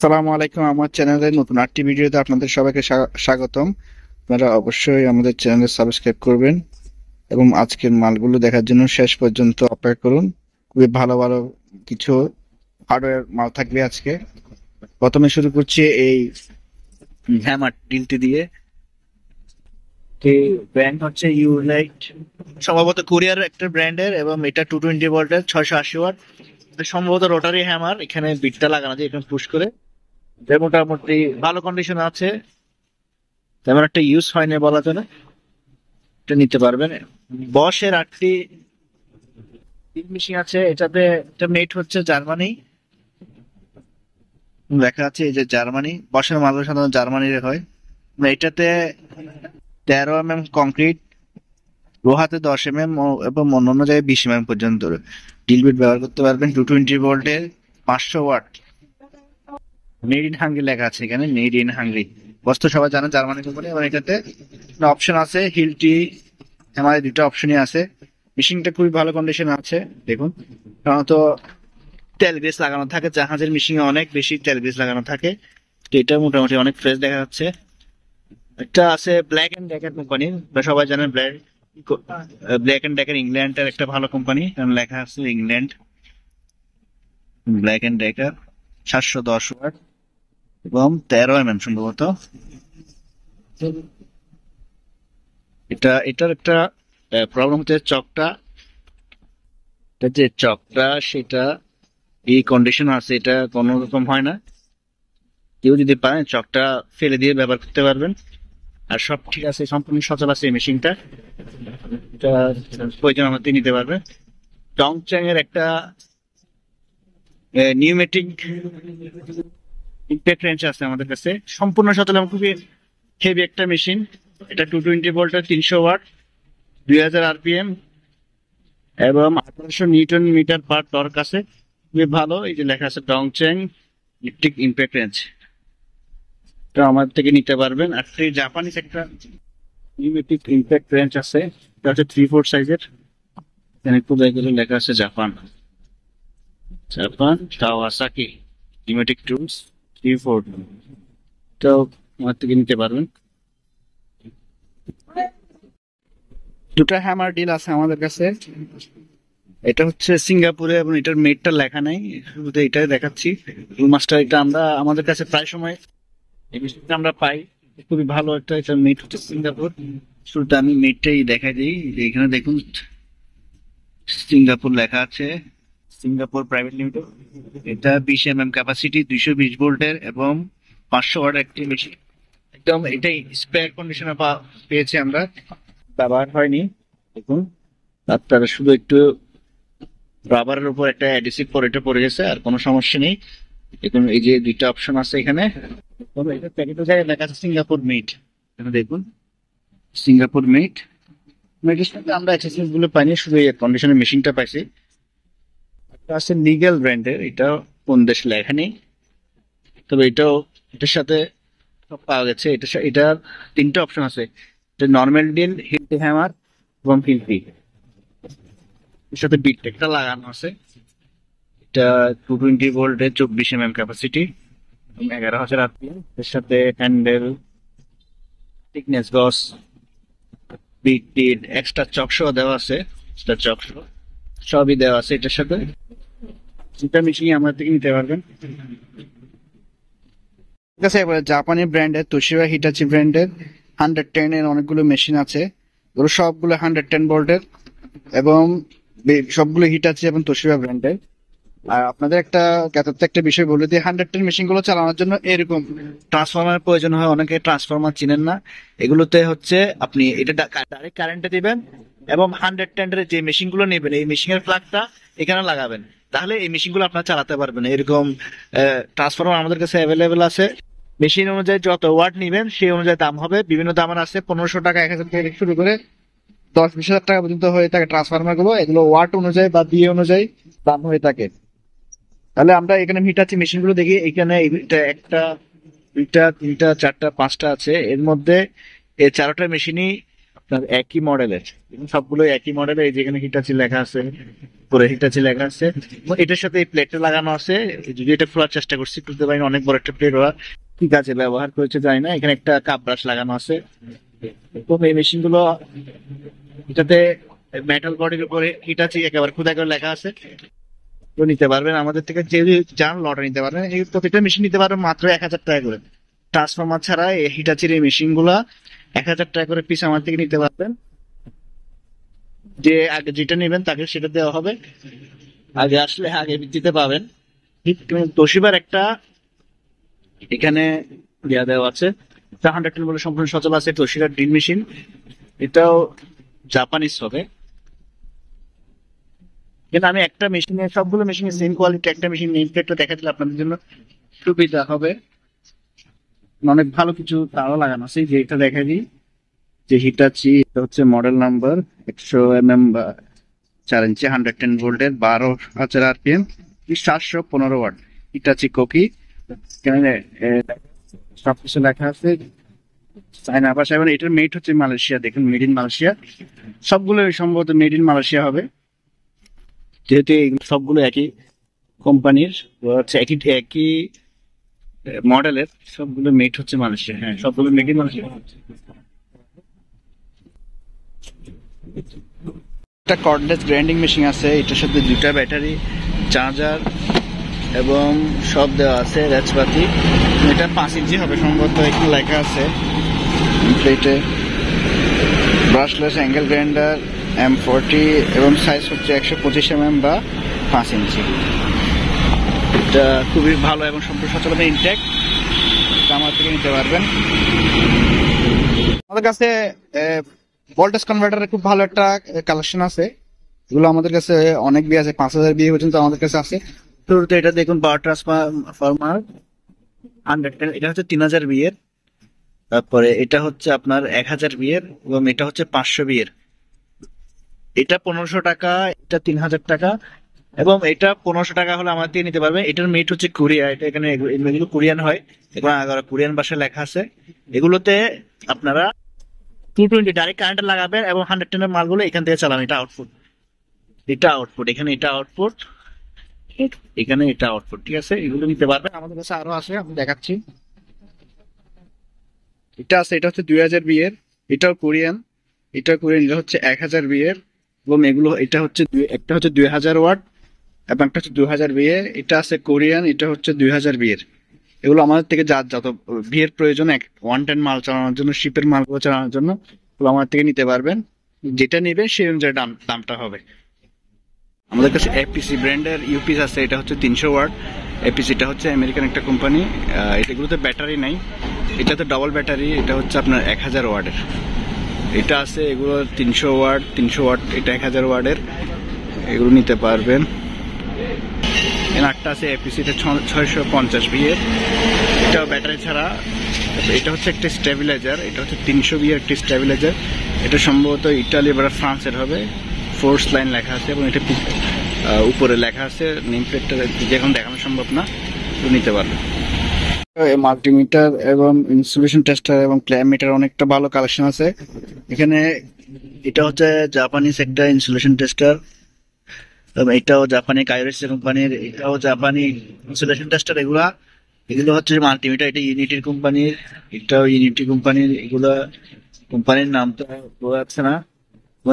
আসসালামু আলাইকুম। আমার চ্যানেলে নতুন আরেকটি ভিডিওতে আপনাদের সবাইকে স্বাগতম। আপনারা অবশ্যই আমাদের চ্যানেলে সাবস্ক্রাইব করবেন এবং আজকের মালগুলো দেখার জন্য শেষ পর্যন্ত অপেক্ষা করুন। খুবই ভালো ভালো কিছু হার্ডওয়্যার মাল থাকবে আজকে। প্রথমে শুরু করছি এই হ্যামার ড্রিলটি দিয়ে। ব্র্যান্ড হচ্ছে ইউনাইট, সম্ভবত কোরিয়ার একটা ব্র্যান্ডের, এবং এটা 220 ভোল্টের 680 ওয়াট। সম্ভবত রোটারি হ্যামার। এখানে বিটটা লাগানো যায়, এখানে পুশ করে মোটামুটি ভালো কন্ডিশন আছে, তেমন একটা ইউজ হয়নি বলা যায় না। এটা নিতে পারবেন। বসের 8টি মেশিন আছে এটাতে। এটা মেড হচ্ছে জার্মানি, লেখা আছে এই যে জার্মানি। বসের মাল সাধারণত জার্মানির হয়। এটাতে 13 mm কংক্রিট, লোহাতে 10 mm এবং অন্যান্য জায়গায় 20 mm পর্যন্ত ড্রিল বিট ব্যবহার করতে পারবেন। 220 ভোল্টের 500 ওয়াট। মেড ইন হাঙ্গরি লেখা আছে এখানে, মেড ইন হাঙ্গরি। বস্তু সবাই জানেন জার্মানি কোম্পানি। এবং এটাতে অপশন আছে হিলটি, আমার দুটো অপশনই আছে। মেশিনটা খুবই ভালো কন্ডিশন আছে। দেখুন, সাধারণত তেল গ্রেস লাগানো থাকে, জাহাজের মেশিনে অনেক বেশি তেল গ্রেস লাগানো থাকে। তো এটা মোটামুটি অনেক ফ্রেশ দেখা যাচ্ছে। একটা আছে ব্ল্যাক এন্ড ডেকার কোম্পানি, সবাই জানেন ব্ল্যাক এন্ড ডেকার ইংল্যান্ডের একটা ভালো কোম্পানি, কারণ লেখা আছে England. Black and Decker 710 watt এবং 13 mm সম্ভবত। এটার একটা প্রবলেম হচ্ছে চকটা, যে চকটা সেটা এই কন্ডিশন আছে, এটা কোনো রকম হয় না। কেউ যদি পারেন চকটা ফেলে দিয়ে ব্যবহার করতে পারবেন। আর সব ঠিক আছে, সম্পূর্ণ সচল আছে এই মেশিনটা। এটা প্রয়োজন আমাদের নিতে পারবে। টংচ্যাং এর একটা নিউমেটিক ইম্প্যাক্ট রেঞ্জ আছে আমাদের কাছে, সম্পূর্ণ সচল এবং খুবই হেভি একটা মেশিন। এটা 220 ভোল্টের 300 ওয়াট, 2000 RPM এবং 1800 নিউটন মিটার পার টর্ক আছে। খুবই ভালো। এই যে লেখা আছে টংচ্যাং ইলেকট্রিক ইম্প্যাক্ট রেঞ্জ, এটা আমার থেকে নিতে পারবেন। আর জাপানিজ একটা নিউমেটিক ইম্প্যাক্ট রেঞ্জ আছে, এটা হচ্ছে 3/4 সাইজের। এখানে একটু দেখলে লেখা আছে জাপান কাওয়াসাকি নিউমেটিক টুলস 3/4, এটাও আমার থেকে নিতে পারবেন। দুটা হ্যামার ডিল আছে আমাদের কাছে। এটা হচ্ছে সিঙ্গাপুরে এবং এটার মেডটা লেখা নাই, শুধু এটাই দেখাচ্ছি। মাস্টার এটা আমরা আমাদের কাছে প্রায় সময় এই মেশিনটা আমরা পাই, খুবই ভালো একটা। এটা মেড হচ্ছে সিঙ্গাপুর। শুরুতে আমি মেডটাই দেখাই দিই। এখানে দেখুন সিঙ্গাপুর লেখা আছে, সিঙ্গাপুর প্রাইভেট লিমিটেড। এটা 20 mm ক্যাপাসিটি, 220 ভোল্টের এবং 500 ওয়াট একটি মেশিন। একদম এটাই স্পেয়ার কন্ডিশনে পেয়েছি আমরা, ব্যবহার হয়নি। দেখুন তারপরে শুধু একটু রাবারের উপর একটা অ্যাডিসিভ পড়ে গেছে, আর কোনো সমস্যা নেই। দেখুন এই যে দুইটা অপশন আছে এখানে। এটা প্যাকেটের জায়গায় লেখা আছে সিঙ্গাপুর মেড। এখানে দেখুন সিঙ্গাপুর মেড। মেডের সাথে আমরা অ্যাক্সেসরিজ গুলো পাইনি, শুধু এই কন্ডিশনের মেশিনটা পাইছি। একটা আছে লিগ্যাল ব্র্যান্ডের, এটা কোন দেশ লেখা নেই, তবে এটার সাথে সব পাওয়া গেছে। এটার 3টে অপশন আছে, এটা নর্মাল ডিল, হিলটি হ্যামার এবং হিলটি। এর সাথে বিটটা লাগানো আছে। এটা 220 ভোল্টের 24 mm ক্যাপাসিটি, 11,000 RPM। এর সাথে হ্যান্ডেল, থিকনেস গজ, বিট এক্সট্রা চকশো দেওয়া আছে, এক্সট্রা চকশো সবই দেওয়া আছে এটার সাথে। এটা মেশিন আমার থেকে নিতে পারবেন। ঠিক আছে, এবার জাপানি ব্র্যান্ডের তোশিবা হিটাচি ব্র্যান্ডের 110 এর অনেকগুলো মেশিন আছে। ওগুলো সবগুলো 110 ভোল্টের এবং সবগুলো হিটাচি এবং তোশিবা ব্র্যান্ডের। আর আপনাদের একটা বিষয় বলে দিই, 110 মেশিন গুলো চালানোর জন্য এরকম ট্রান্সফরমার প্রয়োজন হয়। অনেকে ট্রান্সফরমার চিনেন না। এগুলোতে হচ্ছে আপনি এটা ডাইরেক্ট কারেন্টে দিবেন এবং 110 এর যে মেশিন গুলো নেবেন, এই মেশিনের প্লাগটা এখানে লাগাবেন, তাহলে এই মেশিন গুলো আপনারা চালাতে পারবেন। এরকম ট্রান্সফরমার আমাদের কাছে অ্যাভেলেবেল আছে। মেশিন অনুযায়ী যত ওয়াট নিবেন সেই অনুযায়ী দাম হবে। বিভিন্ন দামের আছে, 1500 টাকা, 1000 থেকে শুরু করে 10-20 হাজার টাকা পর্যন্ত হয়ে থাকে ট্রান্সফরমার গুলো। এগুলো ওয়াট অনুযায়ী বা দিয়ে অনুযায়ী দাম হয়ে থাকে। তাহলে আমরা এখানে হিটাচি মেশিন গুলো দেখি। এখানে একটা, দুইটা, তিনটা, চারটা, পাঁচটা আছে। এর মধ্যে এই 4টা মেশিনই আপনার একই মডেলের, সবগুলো একই মডেলের। এই যেখানে হিটাচি লেখা আছে, পুরো হিটাচি লেখা আছে, এবং এটার সাথে এই প্লেটটা লাগানো আছে। যদি এটা খোলার চেষ্টা করছি, খুলতে পারিনি, অনেক বড় একটা প্লেট। ওরা কি কাজে ব্যবহার করেছে জানি না। এখানে একটা কাপ ব্রাশ লাগানো আছে। তো এই মেশিন গুলো, এটাতে মেটাল বডির উপরে হিটাচি একেবারে খোদা করে লেখা আছে। তো নিতে পারবেন আমাদের থেকে, যে চান লটে নিতে পারবেন। এই প্রত্যেকটা মেশিন নিতে পারবেন মাত্র 1000 টাকা করে। ট্রান্সফরমার ছাড়া এই হিটাচির এই মেশিন গুলা 1000 টাকা করে পিস আমার থেকে নিতে পারবেন। যে আগে যেটা নেবেন তাকে সেটা দেওয়া হবে, আগে আসলে আগে দিতে পাবেন। তোশিবার একটা এখানে দেওয়া দেওয়া আছে, 110 বলে সম্পূর্ণ সচল আছে। তোশিবার ড্রিল মেশিন, এটাও জাপানিজ হবে। কিন্তু আমি একটা মেশিনে, সবগুলো মেশিনে সেম কোয়ালিটি, একটা মেশিন নেম প্লেটটা দেখা দিলে আপনাদের জন্য সুবিধা হবে। অনেক ভালো কিছু তারও লাগানো আছে, যে এটা দেখা দিই, যে হিটাচি, এটা হচ্ছে মডেল নাম্বার 100 বা 4 ইঞ্চি 110 ভোল্টের 12,000 RPM 715 ওয়াট হিটাচি কোকি। এখানে সবকিছু লেখা আছে, চায়না ভাষা, এবং এটার মেড হচ্ছে মালয়েশিয়া। দেখুন, মেড ইন মালয়েশিয়া। সবগুলো সম্ভবত মেড ইন মালয়েশিয়া হবে, যেহেতু সবগুলো একই কোম্পানির, হচ্ছে একই একই মডেলের। সবগুলো মেড হচ্ছে মালয়েশিয়া। হ্যাঁ, সবগুলো মেড ইন মালয়েশিয়া। একটা কর্ডলেস গ্রাইন্ডিং মেশিন আছে, এটার সাথে 2টা ব্যাটারি, চার্জার এবং সব দেওয়া আছে, রেচপাতি। এটা 5 ইঞ্চি হবে সম্ভবত, এখানে লেখা আছে প্লেটে। ব্রাশলেস অ্যাঙ্গেল গ্রাইন্ডার M40, এবং সাইজ হচ্ছে 125 বা 5 ইঞ্চি। এটা খুবই ভালো এবং সম্পূর্ণ সচল ইনটেক, আমার থেকে নিতে পারবেন। আমাদের কাছে ভোল্টেজ কনভার্টারের খুব ভালো একটা কালেকশন আছে। এগুলো আমাদের কাছে অনেক বিয়ে আছে, 5000 বিয়ে পর্যন্ত আমাদের কাছে আছে। শুরুতে এটা দেখুন, পাওয়ার ট্রান্সফরমার 110, এটা হচ্ছে 3000 বিয়ের। তারপরে এটা হচ্ছে আপনার 1000 বিয়ের, এবং এটা হচ্ছে 500 বিয়ের। এটা 1500 টাকা, এটা 3000 টাকা, এবং এটা 1500 টাকা হলে আমাদের থেকে নিতে পারবে। এটার মেট হচ্ছে কোরিয়া। এটা এখানে এগুলো কোরিয়ান হয়, এবং কোরিয়ান ভাষায় লেখা আছে। এগুলোতে আপনারা 220 ডাইরেক্ট কারেন্ট লাগাবেন, এবং 110 মালগুলো এখান থেকে চালান। এটা আউটপুট, এটা আউটপুট, এখানে এটা আউটপুট, এখানে এটা আউটপুট। ঠিক আছে, এগুলো নিতে পারবেন। আমাদের কাছে আরো আছে, আমি দেখাচ্ছি। এটা আছে, এটা হচ্ছে 2000 বিয়ের, এটাও কোরিয়ান। এটা কোরিয়ান, এটা হচ্ছে 1000 বিয়ের, এবং এগুলো, এটা হচ্ছে একটা হচ্ছে 2000 ওয়াট, এবং একটা হচ্ছে 2000 বিয়ের। এটা আছে কোরিয়ান, এটা হচ্ছে 2000 বিয়ের। এগুলো আমাদের থেকে যত বিয়ের প্রয়োজন, 110 মাল চালানোর জন্য, শিপের মালগুলো চালানোর জন্য, এগুলো আমাদের থেকে নিতে পারবেন। যেটা নেবেন সেই অনুযায়ী দামটা হবে। আমাদের কাছে এপিসি ব্র্যান্ডের ইউপিস আছে, এটা হচ্ছে 300 ওয়াট। এপিসিটা হচ্ছে আমেরিকান একটা কোম্পানি। এগুলোতে ব্যাটারি নাই, এটাতে ডবল ব্যাটারি। এটা হচ্ছে আপনার 1000 ওয়াটের। এটা আছে, এগুলো 300 ওয়াট, 300 ওয়াট, এটা 1000 ওয়াটের। এগুলো নিতে পারবেন। একটা আছে এপিসিটা 650 বিয়ের, এটাও ব্যাটারি ছাড়া। এটা হচ্ছে একটা স্টেবিলাইজার, এটা হচ্ছে 300 বিয়ের একটা স্টেবিলাইজার। এটা সম্ভবত ইটালি বা ফ্রান্সের হবে। ফোর্স লাইন লেখা আছে, এবং এটা উপরে লেখা আছে। নেম প্লেটটা এখন দেখানো সম্ভব না, তো নিতে পারবে। মাল্টিমিটার এবং ইনসুলেশন টেস্টার এবং ক্ল্যাম মিটার অনেকটা ভালো কালেকশন আছে এখানে। এটা হচ্ছে জাপানিজ একটা ইনসুলেশন টেস্টার, এটাও জাপানি কাইরোস কোম্পানির, এটাও জাপানি ইনসুলেশন টেস্টার। এগুলো হচ্ছে মাল্টিমিটার, এটা ইউনিটির কোম্পানির, এটাও ইউনিটি কোম্পানির। এগুলো কোম্পানির নাম তো বোঝা যাচ্ছে না।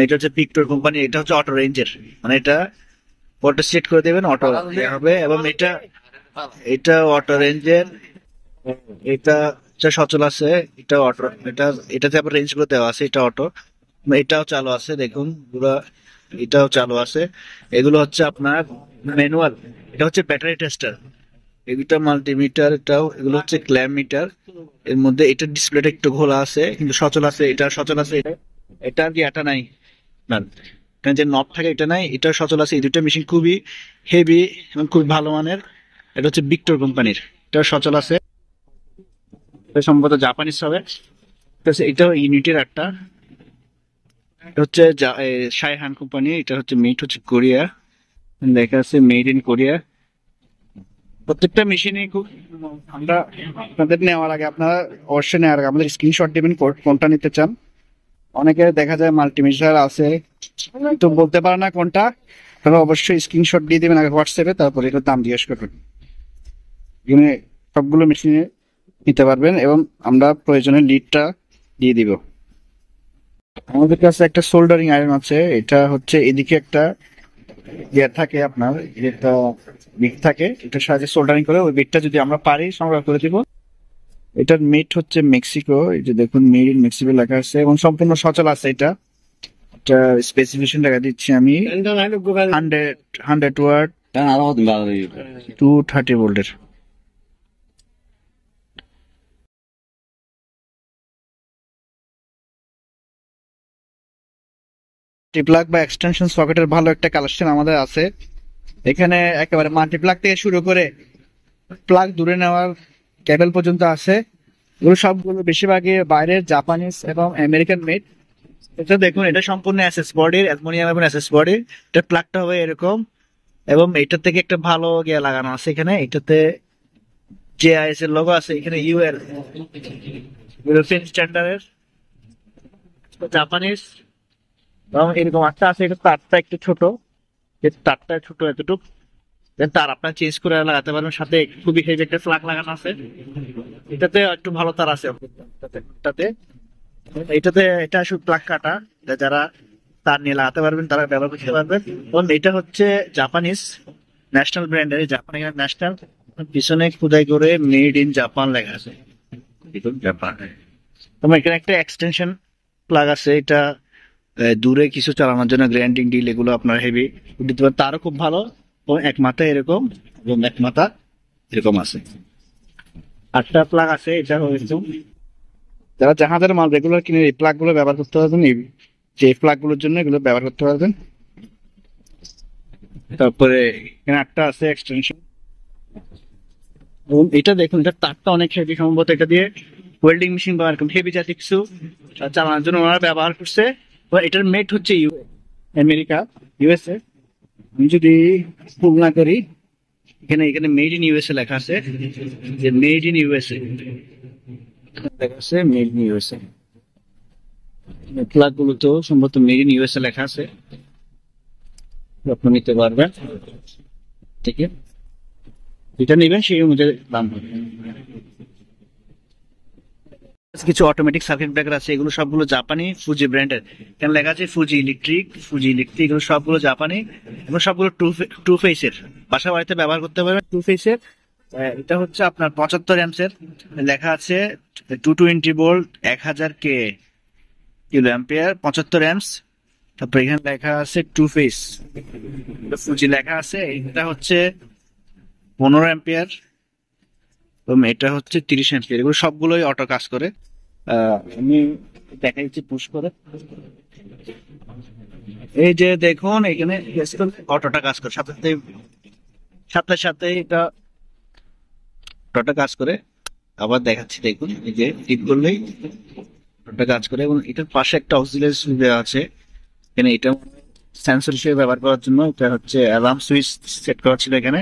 এটা হচ্ছে পিক্টোর কোম্পানি, এটা হচ্ছে অটো রেঞ্জের, মানে এটা অটো সেট করে দেবেন, অটো হবে। এবং এটা অটো রেঞ্জের, এটা সচল আছে। এটা অটো, এটাতে আবার রেঞ্জ করে দেওয়া আছে। এটা অটো, এটাও চালু আছে, দেখুন পুরো, এটাও চালু আছে। এগুলো হচ্ছে আপনার ম্যানুয়াল, এটা হচ্ছে ব্যাটারি টেস্টার। এগুলো মাল্টিমিটার, এগুলো হচ্ছে ক্ল্যাম মিটার। এর মধ্যে এটা ডিসপ্লেটা একটু ঘোলা আছে, কিন্তু সচল আছে। এটা সচল আছে, এটা আর কি, এটা নাই না, এখানে যে নব থাকে এটা নাই, এটা সচল আছে। এই দুটো মেশিন খুবই হেভি এবং খুবই ভালো মানের। এটা হচ্ছে ভিক্টর কোম্পানির, এটা সচল আছে। এটা সম্ভবত জাপানিজ হবে। এটাও ইউনিটের একটা, হচ্ছে শাইহান কোম্পানি। এটা হচ্ছে মেড হচ্ছে কোরিয়া, লেখা আছে মেড ইন কোরিয়া। প্রত্যেকটা মেশিনে খুব, আপনাদের নেওয়ার আগে আপনারা অবশ্যই নেওয়ার আগে আমাদের স্ক্রিনশট দিবেন কোনটা নিতে চান। অনেকে দেখা যায় মাল্টিমিটার আছে, তো বলতে পারে না কোনটা, তাহলে অবশ্যই স্ক্রিনশট দিয়ে দেবেন আগে হোয়াটসঅ্যাপে, তারপরে এটার দাম জিজ্ঞেস করবেন। এখানে সবগুলো মেশিনে নিতে পারবেন এবং আমরা প্রয়োজনে লিডটা দিয়ে দিব। আমাদের কাছে একটা সোল্ডারিং আয়রন আছে, এটা হচ্ছে এদিকে একটা ইয়ে থাকে, আপনার একটা বিট থাকে, এটার সাহায্যে সোল্ডারিং করে ওই বিটটা যদি আমরা পারি সংগ্রহ করে দিব। এটার মেড হচ্ছে মেক্সিকো, এই যে দেখুন মেড ইন মেক্সিকো লেখা আছে এবং সম্পূর্ণ সচল আছে। এটা এটা স্পেসিফিকেশন দেখা দিচ্ছি আমি, 100 ওয়াট 230 ভোল্টের। প্লাগ বা এক্সটেনশন সকেটের ভালো একটা কালেকশন আমাদের আছে এখানে, একেবারে মাল্টি প্লাগ থেকে শুরু করে প্লাগ দূরে নেওয়ার কেবল পর্যন্ত আছে। এগুলো সবগুলো বেশিরভাগই বাইরের জাপানিজ এবং আমেরিকান মেড। এটা দেখুন, এটা সম্পূর্ণ এসএস বডির, অ্যালুমিনিয়াম এবং এসএস বডির। এটা প্লাগটা হবে এরকম, এবং এটা থেকে একটা ভালো গিয়ে লাগানো আছে এখানে। এটাতে যে আইএস এর লোগো আছে, এখানে ইউএল ইউরোপিয়ান স্ট্যান্ডার্ডের, জাপানিজ এবং এরকম একটা আছে। এটা তারটা একটু ছোট, এর তারটা ছোট এতটুকু, তার আপনার চেঞ্জ করে লাগাতে পারবেন। সাথে খুবই হেভি একটা প্লাগ লাগানো আছে, এটাতে একটু ভালো তার আছে। এটাতে এটাতে এটা শুধু প্লাগ কাটা, এটা যারা তার নিয়ে লাগাতে পারবেন তারা ব্যবহার করতে পারবেন। এবং এটা হচ্ছে জাপানিজ ন্যাশনাল ব্র্যান্ডের, জাপান ন্যাশনাল, পিছনে খোদাই করে মেড ইন জাপান লেখা আছে, জাপান। এবং এখানে একটা এক্সটেনশন প্লাগ আছে, এটা দূরে কিছু চালানোর জন্য, গ্রাইন্ডিং ডিল এগুলো আপনার হেভি দিতে পারেন, তারও খুব ভালো। এবং এক মাথা এরকম এবং এক মাথা এরকম আছে, 8টা প্লাগ আছে। এটা হয়েছে যারা জাহাজের মাল রেগুলার কিনে এই প্লাগ গুলো ব্যবহার করতে পারবেন, যে প্লাগ গুলোর জন্য এগুলো ব্যবহার করতে পারবেন। তারপরে এখানে 8টা আছে এক্সটেনশন। এবং এটা দেখুন, এটা তারটা অনেক হেভি, সম্ভবত এটা দিয়ে ওয়েল্ডিং মেশিন বা এরকম হেভি জাতীয় কিছু চালানোর জন্য ওনারা ব্যবহার করছে। এটার মেট হচ্ছে আমেরিকা, ইউএসএ। আমি যদি ভুল না করি, এখানে এখানে মেড ইন ইউএসএ লেখা আছে, যে মেড ইন ইউএসএ লেখা আছে, মেড ইন ইউএসএ। প্লাগ গুলো তো সম্ভবত মেড ইন ইউএসএ লেখা আছে, আপনি নিতে পারবেন। ঠিক আছে, যেটা নেবেন সেই অনুযায়ী দাম হবে। কিছু অটোমেটিক সার্কিট ব্রেকার আছে, এগুলো সবগুলো জাপানি ফুজি ব্র্যান্ডের। এখানে লেখা আছে ফুজি ইলেকট্রিক, ফুজি ইলেকট্রিক, এগুলো সবগুলো জাপানি এবং সবগুলো টু ফেসের, বাসা বাড়িতে ব্যবহার করতে পারবেন টু ফেসের। এটা হচ্ছে আপনার 75 অ্যাম্পের, লেখা আছে 220 ভোল্ট 1000 কিলো অ্যাম্পিয়ার 75 অ্যাম্পস। তারপর এখানে লেখা আছে টু ফেস, ফুজি লেখা আছে। এটা হচ্ছে 15 অ্যাম্পিয়ার এবং এটা হচ্ছে 30 অ্যাম্পিয়ার। এগুলো সবগুলোই অটো কাজ করে। আমি দেখা যাচ্ছি পুশ করে, এই যে দেখুন এখানে অটোটা কাজ করে, সাথে সাথে সাথে এটা অটোটা কাজ করে। আবার দেখাচ্ছি, দেখুন এই যে টিপ করলেই অটোটা কাজ করে। এবং এটার পাশে একটা অক্সিলারি সুইচ দেওয়া আছে এখানে, এটা সেন্সর হিসেবে ব্যবহার করার জন্য। এটা হচ্ছে অ্যালার্ম সুইচ সেট করা ছিল এখানে,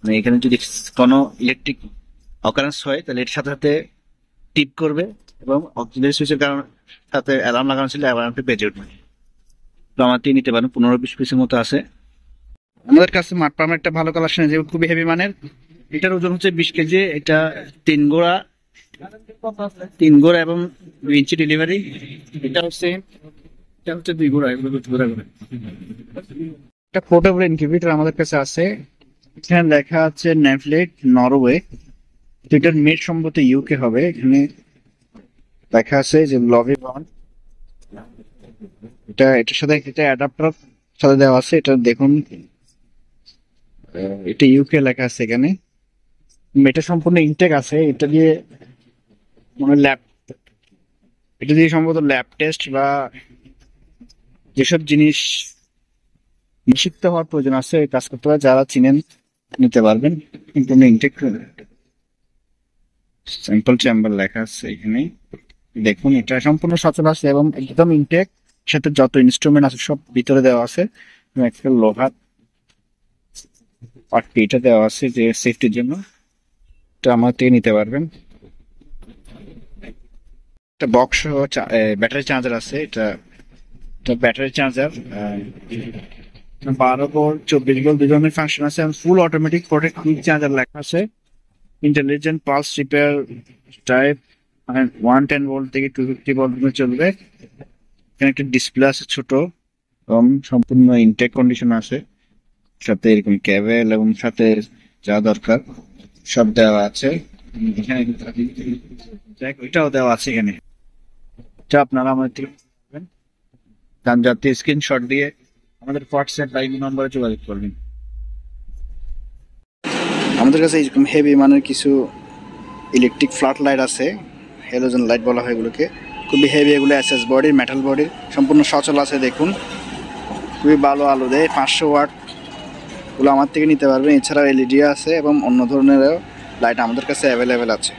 মানে এখানে যদি কোনো ইলেকট্রিক অকারেন্স হয় তাহলে এর সাথে সাথে টিপ করবে এবং অক্সিলারি সুইচের কারণে সাথে অ্যালার্ম লাগানো ছিল, অ্যালার্মটি বেজে উঠবে। তো আমারটি নিতে পারেন, 15-20 পিসের মতো আছে আমাদের কাছে। মাঠ পামের একটা ভালো কালেকশন আছে, খুবই হেভি মানের। এটার ওজন হচ্ছে 20 কেজি। এটা 3 গোড়া এবং 2 ইঞ্চি ডেলিভারি। এটা হচ্ছে 2 গোড়া, এগুলো 2 গোড়া করে। একটা পোর্টেবল ইনকিউবেটর আমাদের কাছে আছে, এখানে লেখা আছে নেভলেট নরওয়ে। এটার মেড সম্ভবত ইউকে হবে, এখানে লেখা আছে যে লভি বন্ড। এটার সাথে এটা অ্যাডাপ্টার সাথে দেওয়া আছে। এটা দেখুন, এটা ইউকে লেখা আছে এখানে। এটা সম্পূর্ণ ইনটেক আছে, এটা দিয়ে মানে এটা দিয়ে সম্ভবত ল্যাব টেস্ট বা যেসব জিনিস নিষিদ্ধ হওয়ার প্রয়োজন আছে ওই কাজ করতে পারে, যারা চিনেন নিতে পারবেন। সম্পূর্ণ ইনটেক, স্যাম্পল চেম্বার লেখা আছে এখানে। দেখুন এটা সম্পূর্ণ সচল আছে এবং একদম ইনটেক, সাথে যত ইনস্ট্রুমেন্ট আছে সব ভিতরে দেওয়া আছে। একটা লোহার পার্টি এটা দেওয়া আছে যে সেফটির জন্য, এটা আমার থেকে নিতে পারবেন। একটা বক্স ব্যাটারি চার্জার আছে, এটা ব্যাটারি চার্জার 12 ভোল্ট 24 ভোল্ট দুই ধরনের ফাংশন আছে, full automatic protect quick charger লেখা আছে, intelligent pulse repair type, 110 volt থেকে 250 ভোল্ট চলবে। এখানে একটা ডিসপ্লে আছে ছোট এবং সম্পূর্ণ ইনটেক কন্ডিশন আছে, সাথে এরকম কেবল এবং সাথে যা দরকার সব দেওয়া আছে এখানে। ওইটাও দেওয়া আছে এখানে, যা আপনারা আমাদের থেকে পাবেন। তার যাতে স্ক্রিনশট দিয়ে আমাদের হোয়াটসঅ্যাপ বা ইমেল নম্বরে যোগাযোগ করবেন। আমাদের কাছে এরকম হেভি মানের কিছু ইলেকট্রিক ফ্ল্যাট লাইট আছে, হ্যালোজেন লাইট বলা হয় এগুলোকে, খুবই হেভি। এগুলো এসএস বডির, মেটাল বডির, সম্পূর্ণ সচল আছে। দেখুন খুবই ভালো আলো দেয়, 500 ওয়াট। এগুলো আমার থেকে নিতে পারবেন। এছাড়াও এলইডি আছে এবং অন্য ধরনেরও লাইট আমাদের কাছে অ্যাভেলেবেল আছে।